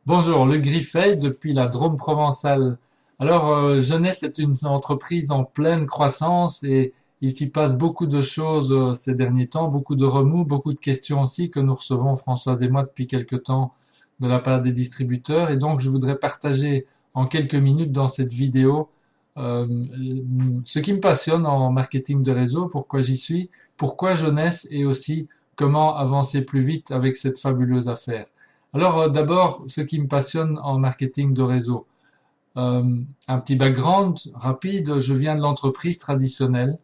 Bonjour, le Griffet depuis la Drôme provençale. Jeunesse est une entreprise en pleine croissance et il s'y passe beaucoup de choses ces derniers temps, beaucoup de remous, beaucoup de questions aussi que nous recevons, Françoise et moi, depuis quelque temps de la part des distributeurs. Et donc, je voudrais partager en quelques minutes dans cette vidéo euh, ce qui me passionne en marketing de réseau, pourquoi j'y suis, pourquoi Jeunesse et aussi comment avancer plus vite avec cette fabuleuse affaire. D'abord, ce qui me passionne en marketing de réseau. Un petit background rapide, je viens de l'entreprise traditionnelle.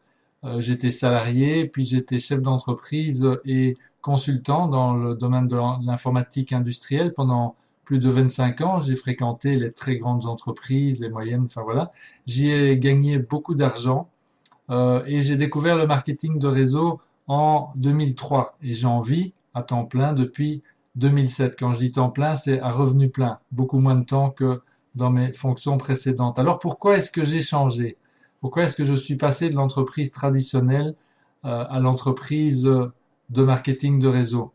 J'étais salarié, puis j'étais chef d'entreprise et consultant dans le domaine de l'informatique industrielle pendant plus de 25 ans. J'ai fréquenté les très grandes entreprises, les moyennes, enfin voilà. J'y ai gagné beaucoup d'argent et j'ai découvert le marketing de réseau en 2003 et j'en vis à temps plein depuis 2007. Quand je dis temps plein, c'est à revenu plein, beaucoup moins de temps que dans mes fonctions précédentes. Alors pourquoi est-ce que j'ai changé? Pourquoi est-ce que je suis passé de l'entreprise traditionnelle à l'entreprise de marketing de réseau?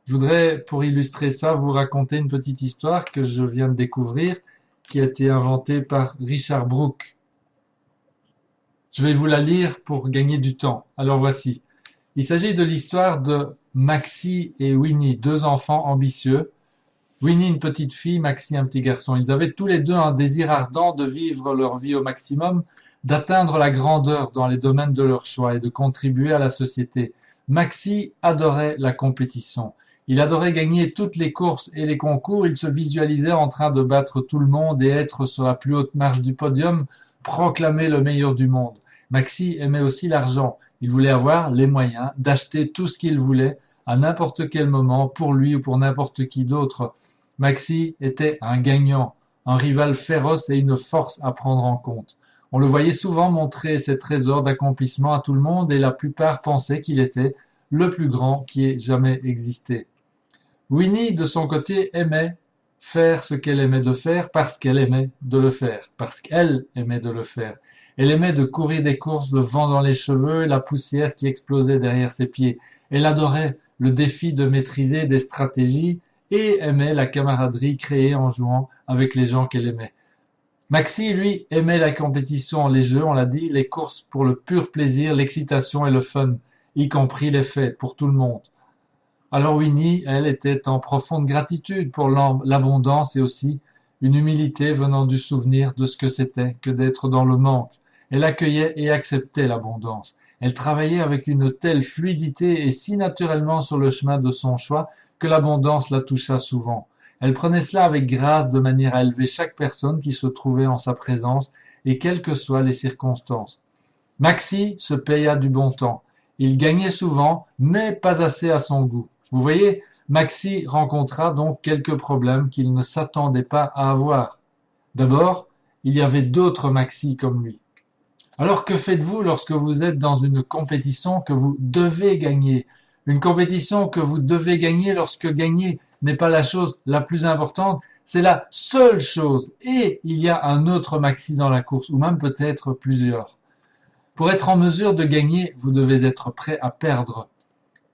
Je voudrais, pour illustrer ça, vous raconter une petite histoire que je viens de découvrir, qui a été inventée par Richard Brooke. Je vais vous la lire pour gagner du temps. Alors voici. Il s'agit de l'histoire de Maxie et Winnie, deux enfants ambitieux. Winnie, une petite fille, Maxie, un petit garçon. Ils avaient tous les deux un désir ardent de vivre leur vie au maximum, d'atteindre la grandeur dans les domaines de leur choix et de contribuer à la société. Maxie adorait la compétition. Il adorait gagner toutes les courses et les concours. Il se visualisait en train de battre tout le monde et être sur la plus haute marche du podium, proclamé le meilleur du monde. Maxie aimait aussi l'argent. Il voulait avoir les moyens d'acheter tout ce qu'il voulait à n'importe quel moment pour lui ou pour n'importe qui d'autre. Maxi était un gagnant, un rival féroce et une force à prendre en compte. On le voyait souvent montrer ses trésors d'accomplissement à tout le monde et la plupart pensaient qu'il était le plus grand qui ait jamais existé. Winnie, de son côté, aimait faire ce qu'elle aimait de faire parce qu'elle aimait de le faire, parce qu'elle aimait de le faire. Elle aimait de courir des courses, le vent dans les cheveux et la poussière qui explosait derrière ses pieds. Elle adorait le défi de maîtriser des stratégies et aimait la camaraderie créée en jouant avec les gens qu'elle aimait. Maxi, lui, aimait la compétition, les jeux, on l'a dit, les courses pour le pur plaisir, l'excitation et le fun, y compris les fêtes pour tout le monde. Alors Winnie, elle, était en profonde gratitude pour l'abondance et aussi une humilité venant du souvenir de ce que c'était que d'être dans le manque. Elle accueillait et acceptait l'abondance. Elle travaillait avec une telle fluidité et si naturellement sur le chemin de son choix que l'abondance la toucha souvent. Elle prenait cela avec grâce de manière à élever chaque personne qui se trouvait en sa présence et quelles que soient les circonstances. Maxi se paya du bon temps. Il gagnait souvent, mais pas assez à son goût. Vous voyez, Maxi rencontra donc quelques problèmes qu'il ne s'attendait pas à avoir. D'abord, il y avait d'autres Maxi comme lui. Alors que faites-vous lorsque vous êtes dans une compétition que vous devez gagner? Une compétition que vous devez gagner lorsque gagner n'est pas la chose la plus importante, c'est la seule chose. Et il y a un autre Maxi dans la course, ou même peut-être plusieurs. Pour être en mesure de gagner, vous devez être prêt à perdre.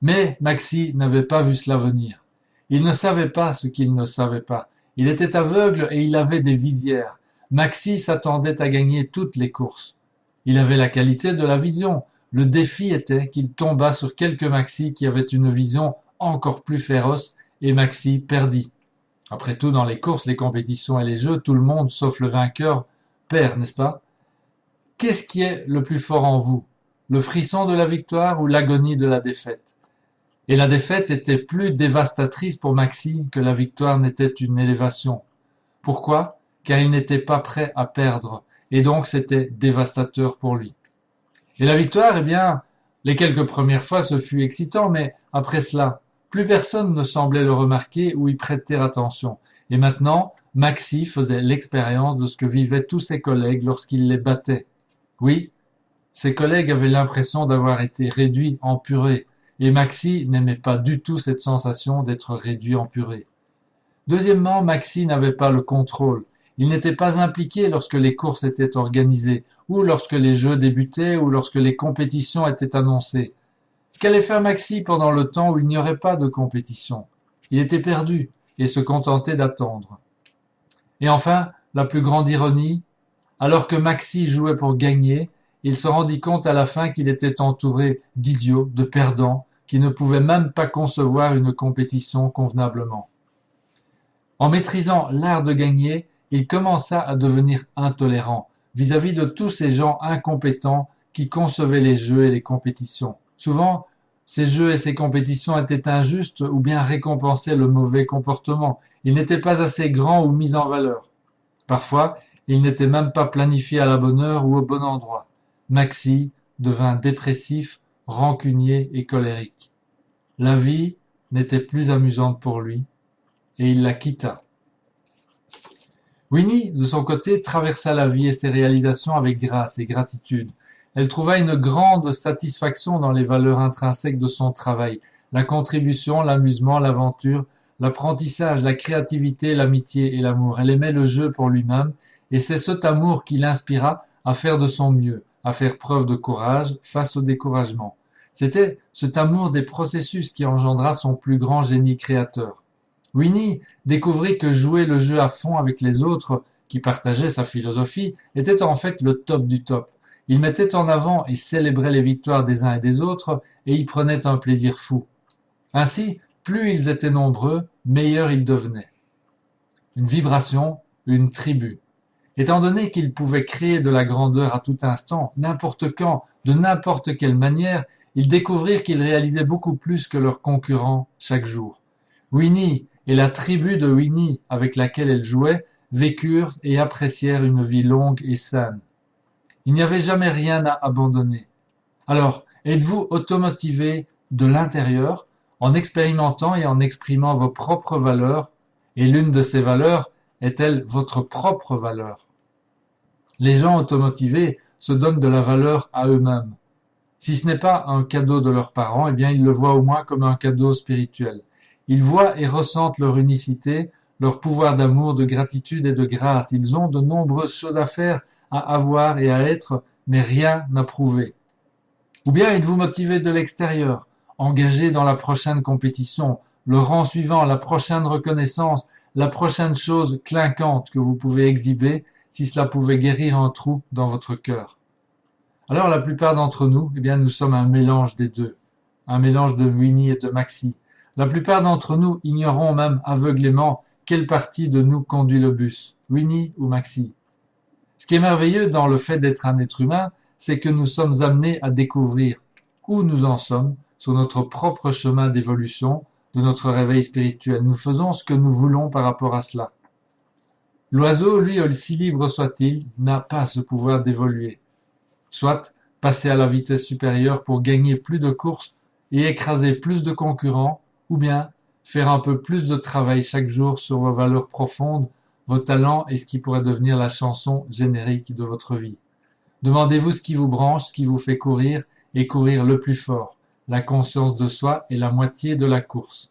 Mais Maxi n'avait pas vu cela venir. Il ne savait pas ce qu'il ne savait pas. Il était aveugle et il avait des visières. Maxi s'attendait à gagner toutes les courses. Il avait la qualité de la vision. Le défi était qu'il tombât sur quelques Maxi qui avaient une vision encore plus féroce et Maxi perdit. Après tout, dans les courses, les compétitions et les jeux, tout le monde, sauf le vainqueur, perd, n'est-ce pas? Qu'est-ce qui est le plus fort en vous? Le frisson de la victoire ou l'agonie de la défaite? Et la défaite était plus dévastatrice pour Maxi que la victoire n'était une élévation. Pourquoi? Car il n'était pas prêt à perdre, et donc c'était dévastateur pour lui. Et la victoire, eh bien, les quelques premières fois ce fut excitant, mais après cela, plus personne ne semblait le remarquer ou y prêter attention. Et maintenant, Maxi faisait l'expérience de ce que vivaient tous ses collègues lorsqu'il les battait. Oui, ses collègues avaient l'impression d'avoir été réduits en purée, et Maxi n'aimait pas du tout cette sensation d'être réduit en purée. Deuxièmement, Maxi n'avait pas le contrôle. Il n'était pas impliqué lorsque les courses étaient organisées, ou lorsque les jeux débutaient, ou lorsque les compétitions étaient annoncées. Qu'allait faire Maxi pendant le temps où il n'y aurait pas de compétition? Il était perdu et se contentait d'attendre. Et enfin, la plus grande ironie, alors que Maxi jouait pour gagner, il se rendit compte à la fin qu'il était entouré d'idiots, de perdants, qui ne pouvaient même pas concevoir une compétition convenablement. En maîtrisant l'art de gagner, il commença à devenir intolérant vis-à-vis de tous ces gens incompétents qui concevaient les jeux et les compétitions. Souvent, ces jeux et ces compétitions étaient injustes ou bien récompensaient le mauvais comportement. Ils n'étaient pas assez grands ou mis en valeur. Parfois, ils n'étaient même pas planifiés à la bonne heure ou au bon endroit. Maxi devint dépressif, rancunier et colérique. La vie n'était plus amusante pour lui et il la quitta. Winnie, de son côté, traversa la vie et ses réalisations avec grâce et gratitude. Elle trouva une grande satisfaction dans les valeurs intrinsèques de son travail, la contribution, l'amusement, l'aventure, l'apprentissage, la créativité, l'amitié et l'amour. Elle aimait le jeu pour lui-même, et c'est cet amour qui l'inspira à faire de son mieux, à faire preuve de courage face au découragement. C'était cet amour des processus qui engendra son plus grand génie créateur. Winnie découvrit que jouer le jeu à fond avec les autres, qui partageaient sa philosophie, était en fait le top du top. Il mettait en avant et célébrait les victoires des uns et des autres, et y prenait un plaisir fou. Ainsi, plus ils étaient nombreux, meilleurs ils devenaient. Une vibration, une tribu. Étant donné qu'ils pouvaient créer de la grandeur à tout instant, n'importe quand, de n'importe quelle manière, ils découvrirent qu'ils réalisaient beaucoup plus que leurs concurrents chaque jour. Winnie et la tribu de Winnie avec laquelle elle jouait vécurent et apprécièrent une vie longue et saine. Il n'y avait jamais rien à abandonner. Alors, êtes-vous automotivé de l'intérieur en expérimentant et en exprimant vos propres valeurs, et l'une de ces valeurs est-elle votre propre valeur? Les gens automotivés se donnent de la valeur à eux-mêmes. Si ce n'est pas un cadeau de leurs parents, eh bien ils le voient au moins comme un cadeau spirituel. Ils voient et ressentent leur unicité, leur pouvoir d'amour, de gratitude et de grâce. Ils ont de nombreuses choses à faire, à avoir et à être, mais rien à prouver. Ou bien êtes-vous motivé de l'extérieur, engagé dans la prochaine compétition, le rang suivant, la prochaine reconnaissance, la prochaine chose clinquante que vous pouvez exhiber, si cela pouvait guérir un trou dans votre cœur. Alors la plupart d'entre nous, eh bien nous sommes un mélange des deux, un mélange de Winnie et de Maxi. La plupart d'entre nous ignorons même aveuglément quelle partie de nous conduit le bus, Winnie ou Maxi. Ce qui est merveilleux dans le fait d'être un être humain, c'est que nous sommes amenés à découvrir où nous en sommes sur notre propre chemin d'évolution, de notre réveil spirituel. Nous faisons ce que nous voulons par rapport à cela. L'oiseau, lui, aussi libre soit-il, n'a pas ce pouvoir d'évoluer. Soit passer à la vitesse supérieure pour gagner plus de courses et écraser plus de concurrents, ou bien faire un peu plus de travail chaque jour sur vos valeurs profondes, vos talents et ce qui pourrait devenir la chanson générique de votre vie. Demandez-vous ce qui vous branche, ce qui vous fait courir, et courir le plus fort. La conscience de soi est la moitié de la course.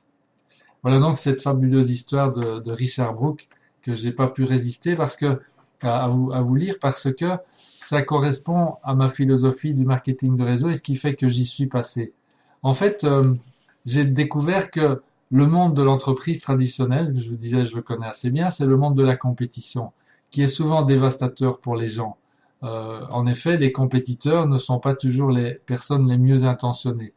Voilà donc cette fabuleuse histoire de Richard Brooke que j'ai pas pu résister parce que à vous lire parce que ça correspond à ma philosophie du marketing de réseau et ce qui fait que j'y suis passé. En fait, j'ai découvert que le monde de l'entreprise traditionnelle, je vous disais, je le connais assez bien, c'est le monde de la compétition, qui est souvent dévastateur pour les gens. En effet, les compétiteurs ne sont pas toujours les personnes les mieux intentionnées.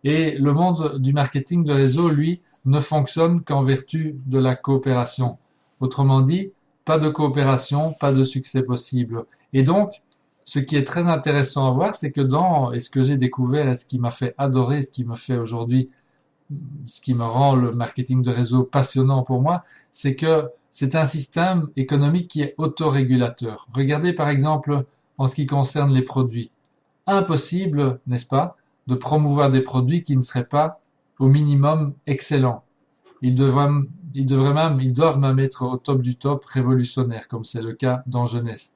Et le monde du marketing de réseau, lui, ne fonctionne qu'en vertu de la coopération. Autrement dit, pas de coopération, pas de succès possible. Et donc, ce qui est très intéressant à voir, c'est que et ce que j'ai découvert et ce qui m'a fait adorer, ce qui me fait aujourd'hui, ce qui me rend le marketing de réseau passionnant pour moi, c'est que c'est un système économique qui est autorégulateur. Regardez par exemple en ce qui concerne les produits. Impossible, n'est-ce pas, de promouvoir des produits qui ne seraient pas au minimum excellents. Ils doivent même être au top du top révolutionnaire, comme c'est le cas dans Jeunesse.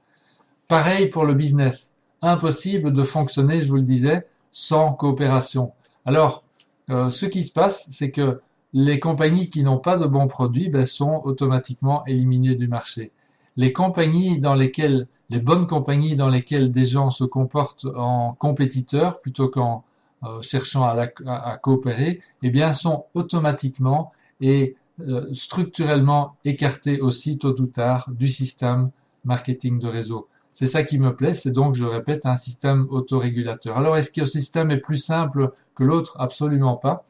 Pareil pour le business. Impossible de fonctionner, je vous le disais, sans coopération. Alors, ce qui se passe, c'est que les compagnies qui n'ont pas de bons produits sont automatiquement éliminées du marché. Les bonnes compagnies dans lesquelles des gens se comportent en compétiteurs plutôt qu'en cherchant à coopérer, eh bien, sont automatiquement et structurellement écartés aussi tôt ou tard du système marketing de réseau. C'est ça qui me plaît, c'est donc, je répète, un système autorégulateur. Alors, est-ce que ce système est plus simple que l'autre? Absolument pas.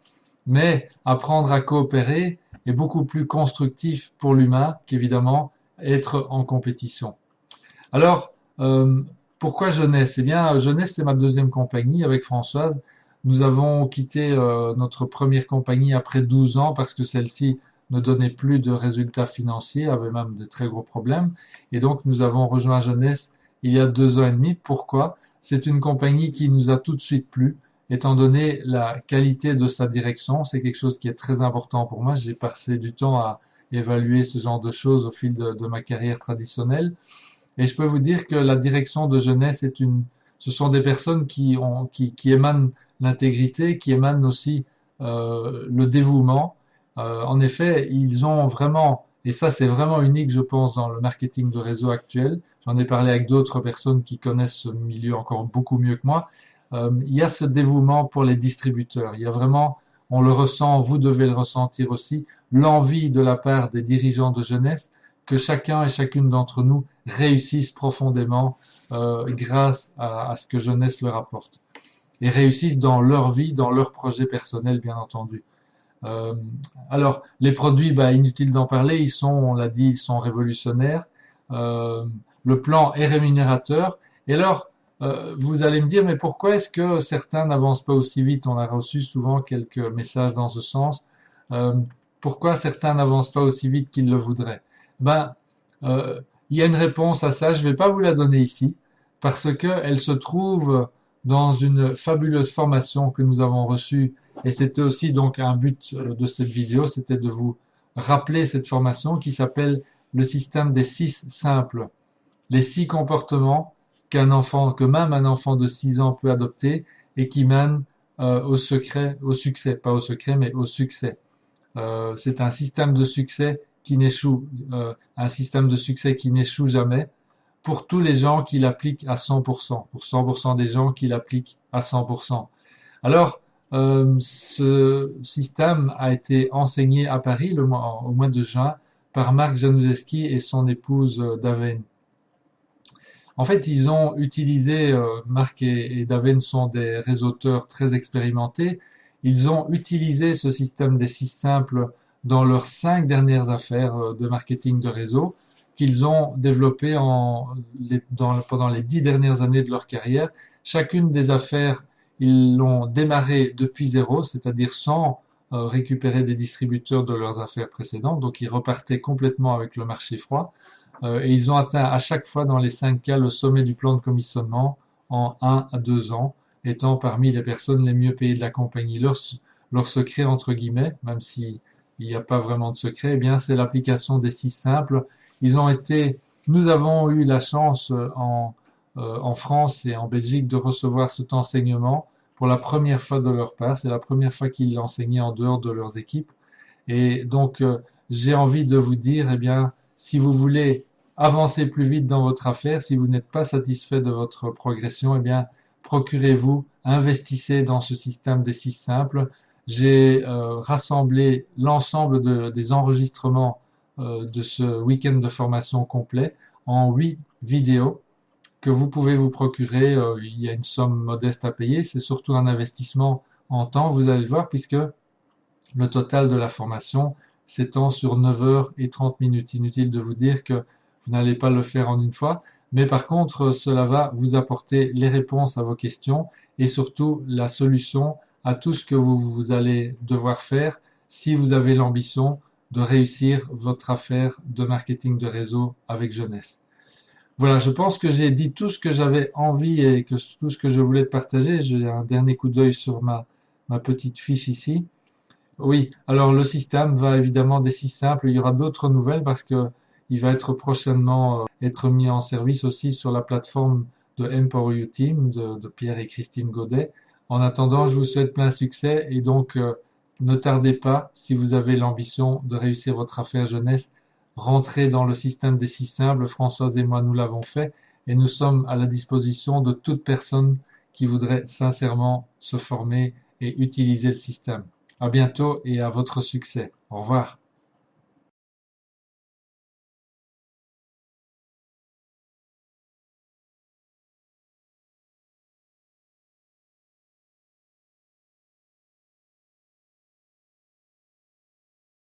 Mais apprendre à coopérer est beaucoup plus constructif pour l'humain qu'évidemment être en compétition. Alors, pourquoi Jeunesse? Eh bien, Jeunesse, c'est ma deuxième compagnie avec Françoise. Nous avons quitté notre première compagnie après 12 ans parce que celle-ci ne donnait plus de résultats financiers, avait même de très gros problèmes. Et donc, nous avons rejoint Jeunesse il y a 2 ans et demi. Pourquoi? C'est une compagnie qui nous a tout de suite plu, étant donné la qualité de sa direction. C'est quelque chose qui est très important pour moi. J'ai passé du temps à évaluer ce genre de choses au fil de ma carrière traditionnelle. Et je peux vous dire que la direction de jeunesse ce sont des personnes qui émanent l'intégrité, qui émanent aussi le dévouement. En effet, ils ont vraiment, et ça c'est vraiment unique, je pense, dans le marketing de réseau actuel. J'en ai parlé avec d'autres personnes qui connaissent ce milieu encore beaucoup mieux que moi. Il y a ce dévouement pour les distributeurs. Il y a vraiment, on le ressent, vous devez le ressentir aussi, l'envie de la part des dirigeants de jeunesse que chacun et chacune d'entre nous réussissent profondément grâce à ce que jeunesse leur apporte. Et réussissent dans leur vie, dans leur projet personnel, bien entendu. Euh, alors, les produits, bah, inutile d'en parler, ils sont, on l'a dit, ils sont révolutionnaires. Euh, le plan est rémunérateur. Et alors, vous allez me dire, mais pourquoi est-ce que certains n'avancent pas aussi vite? On a reçu souvent quelques messages dans ce sens. Euh, Pourquoi certains n'avancent pas aussi vite qu'ils le voudraient? Ben, il y a une réponse à ça. Je ne vais pas vous la donner ici parce qu'elle se trouve dans une fabuleuse formation que nous avons reçue. Et c'était aussi donc un but de cette vidéo, c'était de vous rappeler cette formation qui s'appelle le système des 6 simples. Les 6 comportements que même un enfant de 6 ans peut adopter et qui mènent au succès, pas au secret, mais au succès. C'est un système de succès qui n'échoue, un système de succès qui n'échoue jamais pour tous les gens qui l'appliquent à 100%, pour 100% des gens qui l'appliquent à 100%. Alors, ce système a été enseigné à Paris au mois de juin par Marc Januszewski et son épouse Daven. En fait, ils ont utilisé, Marc et Daven sont des réseauteurs très expérimentés, ils ont utilisé ce système des 6 simples dans leurs 5 dernières affaires de marketing de réseau qu'ils ont développé pendant les 10 dernières années de leur carrière. Chacune des affaires, ils l'ont démarré depuis zéro, c'est-à-dire sans récupérer des distributeurs de leurs affaires précédentes, donc ils repartaient complètement avec le marché froid. Et ils ont atteint à chaque fois dans les 5 cas le sommet du plan de commissionnement en 1 à 2 ans, étant parmi les personnes les mieux payées de la compagnie. Leur secret, entre guillemets, même s'il n'y a pas vraiment de secret, eh bien, c'est l'application des 6 simples. Nous avons eu la chance en France et en Belgique de recevoir cet enseignement pour la première fois de leur part. C'est la première fois qu'ils l'enseignaient en dehors de leurs équipes. Et donc, j'ai envie de vous dire, eh bien, si vous voulez avancer plus vite dans votre affaire, si vous n'êtes pas satisfait de votre progression, eh bien, procurez-vous, investissez dans ce système des 6 simples. J'ai rassemblé l'ensemble des enregistrements de ce week-end de formation complet en 8 vidéos que vous pouvez vous procurer. Il y a une somme modeste à payer. C'est surtout un investissement en temps, vous allez le voir, puisque le total de la formation s'étend sur 9 heures et 30 minutes. Inutile de vous dire que vous n'allez pas le faire en une fois, mais par contre, cela va vous apporter les réponses à vos questions et surtout la solution à tout ce que vous allez devoir faire si vous avez l'ambition de réussir votre affaire de marketing de réseau avec jeunesse. Voilà, je pense que j'ai dit tout ce que j'avais envie et tout ce que je voulais partager. J'ai un dernier coup d'œil sur ma petite fiche ici. Oui, alors le système va évidemment des 6 simples. Il y aura d'autres nouvelles parce que il va être prochainement être mis en service aussi sur la plateforme de Empower You Team de Pierre et Christine Godet. En attendant, je vous souhaite plein succès et donc ne tardez pas, si vous avez l'ambition de réussir votre affaire jeunesse, rentrez dans le système des 6 simples. Françoise et moi, nous l'avons fait et nous sommes à la disposition de toute personne qui voudrait sincèrement se former et utiliser le système. À bientôt et à votre succès. Au revoir.